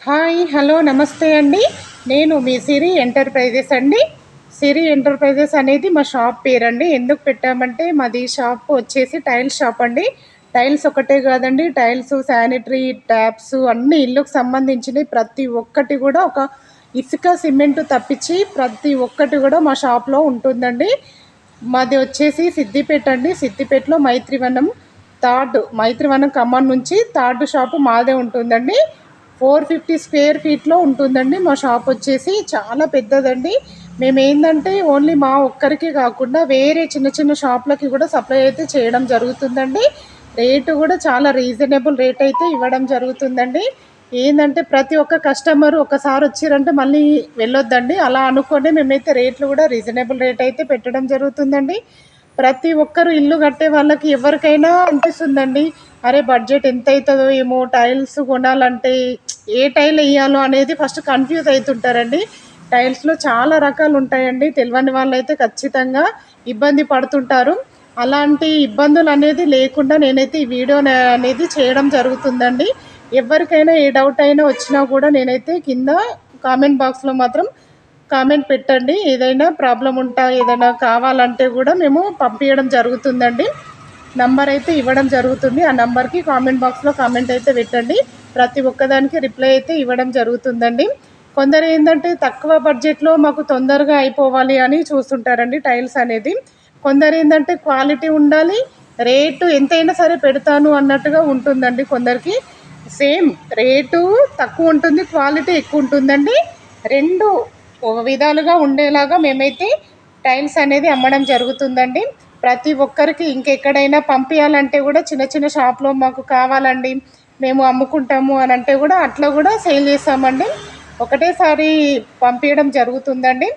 Hi hello నమస్తే అండి. నేను మీ సిరి ఎంటర్ప్రైజెస్ అండి. సిరి ఎంటర్ప్రైజెస్ అనేది మా షాప్ పేరండి. ఎందుకు పెట్టామంటే మాది షాప్ వచ్చేసి టైల్స్ షాప్ అండి. టైల్స్ ఒకటే కాదండి, టైల్స్, శానిటరీ ట్యాప్స్ అన్ని ఇల్లుకు సంబంధించినవి ప్రతి ఒక్కటి కూడా ఒక ఇసుక సిమెంట్ తప్పించి ప్రతి ఒక్కటి కూడా మా షాప్లో ఉంటుందండి. మాది వచ్చేసి సిద్దిపేట అండి. సిద్దిపేటలో మైత్రివనం ఖమ్మం నుంచి థర్డ్ షాపు మాదే ఉంటుందండి. 450 స్క్వేర్ ఫీట్లో ఉంటుందండి. మా షాప్ వచ్చేసి చాలా పెద్దదండి. మేము ఏంటంటే ఓన్లీ మా ఒక్కరికి కాకుండా వేరే చిన్న చిన్న షాప్లకి కూడా సప్లై అయితే చేయడం జరుగుతుందండి. రేటు కూడా చాలా రీజనబుల్ రేట్ అయితే ఇవ్వడం జరుగుతుందండి. ఏంటంటే ప్రతి ఒక్క కస్టమర్ ఒకసారి వచ్చిరంటే మళ్ళీ వెళ్ళొద్దండి. అలా అనుకొని మేమైతే రేట్లు కూడా రీజనబుల్ రేట్ అయితే పెట్టడం జరుగుతుందండి. ప్రతి ఒక్కరు ఇల్లు కట్టే వాళ్ళకి ఎవరికైనా అనిపిస్తుందండి, అరే బడ్జెట్ ఎంత అవుతుందో ఏమో టైల్స్ కొనాలంటే, ఏ టైల్ వేయాలో అనేది ఫస్ట్ కన్ఫ్యూజ్ అవుతుంటారండి. టైల్స్లో చాలా రకాలు ఉంటాయండి. తెలియని వాళ్ళైతే ఖచ్చితంగా ఇబ్బంది పడుతుంటారు. అలాంటి ఇబ్బందులు అనేది లేకుండా నేనైతే ఈ వీడియో అనేది చేయడం జరుగుతుందండి. ఎవరికైనా ఏ డౌట్ అయినా వచ్చినా కూడా నేనైతే కింద కామెంట్ బాక్స్లో మాత్రం కామెంట్ పెట్టండి. ఏదైనా ప్రాబ్లం ఉంటా ఏదైనా కావాలంటే కూడా మేము పంపించడం జరుగుతుందండి. నంబర్ అయితే ఇవ్వడం జరుగుతుంది. ఆ నంబర్కి కామెంట్ బాక్స్లో కామెంట్ అయితే పెట్టండి. ప్రతి ఒక్కదానికి రిప్లై అయితే ఇవ్వడం జరుగుతుందండి. కొందరు ఏంటంటే తక్కువ బడ్జెట్లో మాకు తొందరగా అయిపోవాలి అని చూస్తుంటారండి టైల్స్ అనేది. కొందరు ఏంటంటే క్వాలిటీ ఉండాలి, రేటు ఎంతైనా సరే పెడతాను అన్నట్టుగా ఉంటుందండి. కొందరికి సేమ్ రేటు తక్కువ ఉంటుంది, క్వాలిటీ ఎక్కువ ఉంటుందండి. రెండు విధాలుగా ఉండేలాగా మేమైతే టైల్స్ అనేది అమ్మడం జరుగుతుందండి. ప్రతి ఒక్కరికి ఇంకెక్కడైనా పంపించాలంటే కూడా చిన్న చిన్న షాప్లో మాకు కావాలండి, మేము అమ్ముకుంటాము అని అంటే కూడా అట్లా కూడా సేల్ చేస్తామండి. ఒకటేసారి పంపించడం జరుగుతుందండి.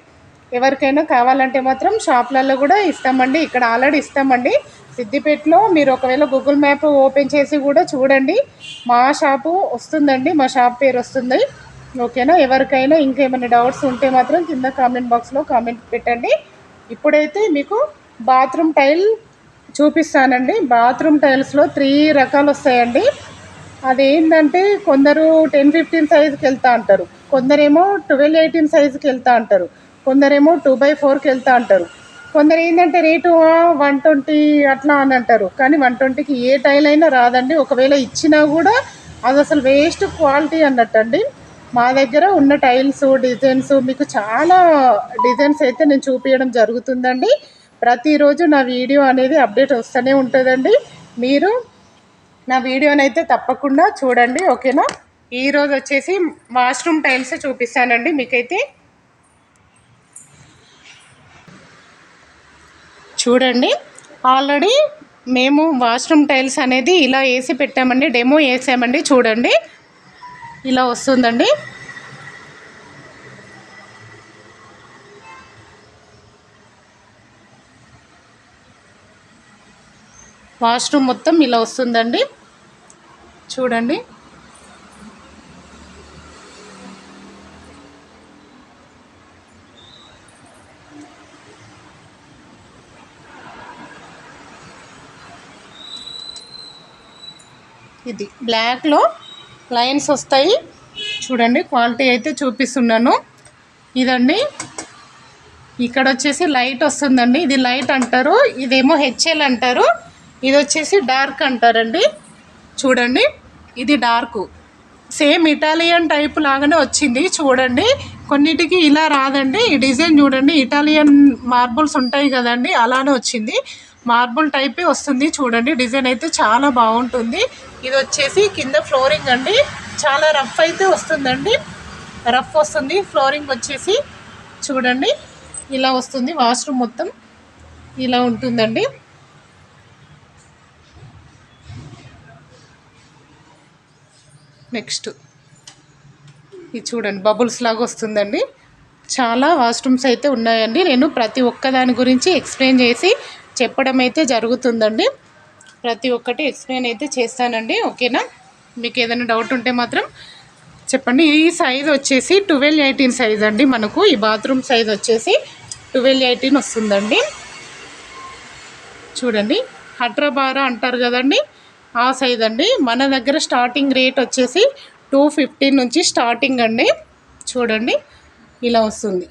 ఎవరికైనా కావాలంటే మాత్రం షాప్లలో కూడా ఇస్తామండి. ఇక్కడ ఆల్రెడీ ఇస్తామండి. సిద్దిపేటలో మీరు ఒకవేళ గూగుల్ మ్యాప్ ఓపెన్ చేసి కూడా చూడండి, మా షాపు వస్తుందండి. మా షాప్ పేరు వస్తుంది. ఓకేనా. ఎవరికైనా ఇంకేమైనా డౌట్స్ ఉంటే మాత్రం కింద కామెంట్ బాక్స్లో కామెంట్ పెట్టండి. ఇప్పుడైతే మీకు బాత్రూమ్ టైల్ చూపిస్తానండి. బాత్రూమ్ టైల్స్లో 3 రకాలు వస్తాయండి. అదేంటంటే కొందరు 10-15 సైజుకి వెళ్తా అంటారు, కొందరేమో 12-18 సైజుకి వెళ్తా అంటారు, కొందరేమో 2x4కి వెళ్తా అంటారు. కొందరు ఏంటంటే రేటు 120 అట్లా అని అంటారు. కానీ 120కి ఏ టైల్ అయినా రాదండి. ఒకవేళ ఇచ్చినా కూడా అది అసలు వేస్ట్ క్వాలిటీ అన్నట్టండి. మా దగ్గర ఉన్న టైల్స్ డిజైన్స్ మీకు చాలా డిజైన్స్ అయితే నేను చూపించడం జరుగుతుందండి. ప్రతిరోజు నా వీడియో అనేది అప్డేట్ వస్తూనే ఉంటుందండి. మీరు నా వీడియోనైతే తప్పకుండా చూడండి. ఓకేనా. ఈరోజు వచ్చేసి వాష్రూమ్ టైల్స్ చూపిస్తానండి మీకైతే. చూడండి, ఆల్రెడీ మేము వాష్రూమ్ టైల్స్ అనేది ఇలా వేసి పెట్టామండి, డెమో వేసామండి. చూడండి, ఇలా వస్తుందండి. వాష్రూమ్ మొత్తం ఇలా వస్తుందండి. చూడండి, ఇది బ్లాక్లో లైన్స్ వస్తాయి. చూడండి, క్వాలిటీ అయితే చూపిస్తున్నాను. ఇదండి, ఇక్కడ వచ్చేసి లైట్ వస్తుందండి. ఇది లైట్ అంటారు, ఇదేమో హెచ్ఎల్ అంటారు, ఇది వచ్చేసి డార్క్ అంటారండి. చూడండి, ఇది డార్క్, సేమ్ ఇటాలియన్ టైప్ లాగానే వచ్చింది. చూడండి, కొన్నిటికి ఇలా రాదండి. ఈ డిజైన్ చూడండి, ఇటాలియన్ మార్బుల్స్ ఉంటాయి కదండి, అలానే వచ్చింది. మార్బుల్ టైపే వస్తుంది. చూడండి, డిజైన్ అయితే చాలా బాగుంటుంది. ఇది వచ్చేసి కింద ఫ్లోరింగ్ అండి. చాలా రఫ్ అయితే వస్తుందండి, రఫ్ వస్తుంది. ఫ్లోరింగ్ వచ్చేసి చూడండి ఇలా వస్తుంది. వాష్రూమ్ మొత్తం ఇలా ఉంటుందండి. నెక్స్ట్ ఇది చూడండి, బబుల్స్ లాగా వస్తుందండి. చాలా వాష్రూమ్స్ అయితే ఉన్నాయండి. నేను ప్రతి ఒక్క దాని గురించి ఎక్స్ప్లెయిన్ చేసి చెప్పడం అయితే జరుగుతుందండి. ప్రతి ఒక్కటి ఎక్స్ప్లెయిన్ అయితే చేస్తానండి. ఓకేనా. మీకు ఏదైనా డౌట్ ఉంటే మాత్రం చెప్పండి. ఈ సైజ్ వచ్చేసి 12-18 సైజ్ అండి. మనకు ఈ బాత్రూమ్ సైజ్ వచ్చేసి 12-18 వస్తుందండి. చూడండి, హట్రబారా అంటారు కదండి, ఆ సైజ్ అండి. మన దగ్గర స్టార్టింగ్ రేట్ వచ్చేసి 215 నుంచి స్టార్టింగ్ అండి. చూడండి ఇలా వస్తుంది.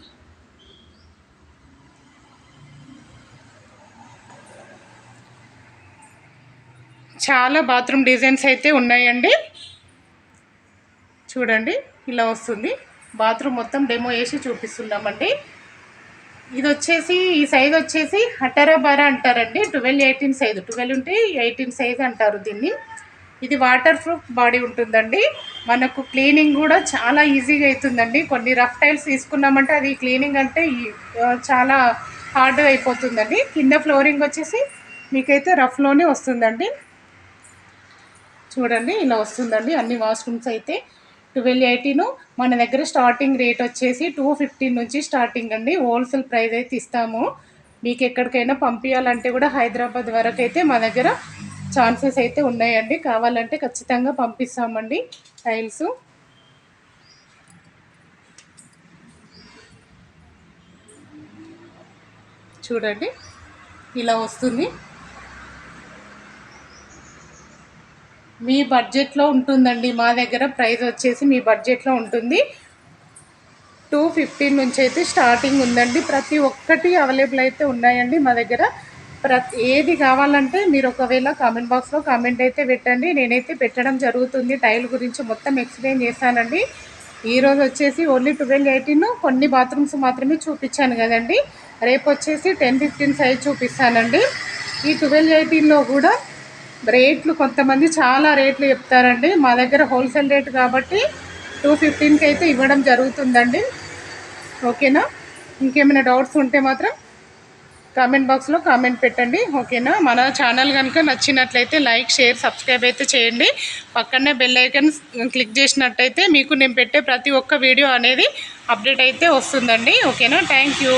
చాలా బాత్రూమ్ డిజైన్స్ అయితే ఉన్నాయండి. చూడండి ఇలా వస్తుంది. బాత్రూమ్ మొత్తం డెమో వేసి చూపిస్తున్నామండి. ఇది వచ్చేసి ఈ సైజ్ వచ్చేసి 18-12 అంటారండి. 12-18 సైజు, 12 ఉంటే 18 సైజ్ అంటారు దీన్ని. ఇది వాటర్ ప్రూఫ్ బాడీ ఉంటుందండి. మనకు క్లీనింగ్ కూడా చాలా ఈజీగా అవుతుందండి. కొన్ని రఫ్ టైల్స్ తీసుకున్నామంటే అది క్లీనింగ్ అంటే చాలా హార్డ్ అయిపోతుందండి. కింద ఫ్లోరింగ్ వచ్చేసి మీకైతే రఫ్లోనే వస్తుందండి. చూడండి ఇలా వస్తుందండి. అన్ని వాష్రూమ్స్ అయితే 12-18. మన దగ్గర స్టార్టింగ్ రేట్ వచ్చేసి 215 నుంచి స్టార్టింగ్ అండి. హోల్సేల్ ప్రైస్ అయితే ఇస్తాము. మీకు ఎక్కడికైనా పంపించాలంటే కూడా హైదరాబాద్ వరకు అయితే మా దగ్గర ఛాన్సెస్ అయితే ఉన్నాయండి. కావాలంటే ఖచ్చితంగా పంపిస్తామండి టైల్స్. చూడండి ఇలా వస్తుంది. మీ బడ్జెట్లో ఉంటుందండి. మా దగ్గర ప్రైస్ వచ్చేసి మీ బడ్జెట్లో ఉంటుంది. 215 నుంచి అయితే స్టార్టింగ్ ఉందండి. ప్రతి ఒక్కటి అవైలబుల్ అయితే ఉన్నాయండి మా దగ్గర. ఏది కావాలంటే మీరు ఒకవేళ కామెంట్ బాక్స్లో కామెంట్ అయితే పెట్టండి. నేనైతే పెట్టడం జరుగుతుంది. టైల్ గురించి మొత్తం ఎక్స్ప్లెయిన్ చేశానండి. ఈరోజు వచ్చేసి ఓన్లీ 12-18 కొన్ని బాత్రూమ్స్ మాత్రమే చూపించాను కదండి. రేపు వచ్చేసి 10-15 సైజ్ చూపిస్తానండి. ఈ 12-18లో కూడా రేట్లు కొంతమంది చాలా రేట్లు చెప్తారండి. మా దగ్గర హోల్సేల్ రేట్ కాబట్టి 215కి అయితే ఇవ్వడం జరుగుతుందండి. ఓకేనా? ఇంకేమైనా డౌట్స్ ఉంటే మాత్రం కామెంట్ బాక్స్లో కామెంట్ పెట్టండి. ఓకేనా? మన ఛానల్ కనుక నచ్చినట్లయితే లైక్, షేర్, సబ్స్క్రైబ్ అయితే చేయండి. పక్కనే బెల్ ఐకాన్ క్లిక్ చేసినట్టయితే మీకు నేను పెట్టే ప్రతి ఒక్క వీడియో అనేది అప్డేట్ అయితే వస్తుందండి. ఓకేనా? Thank you.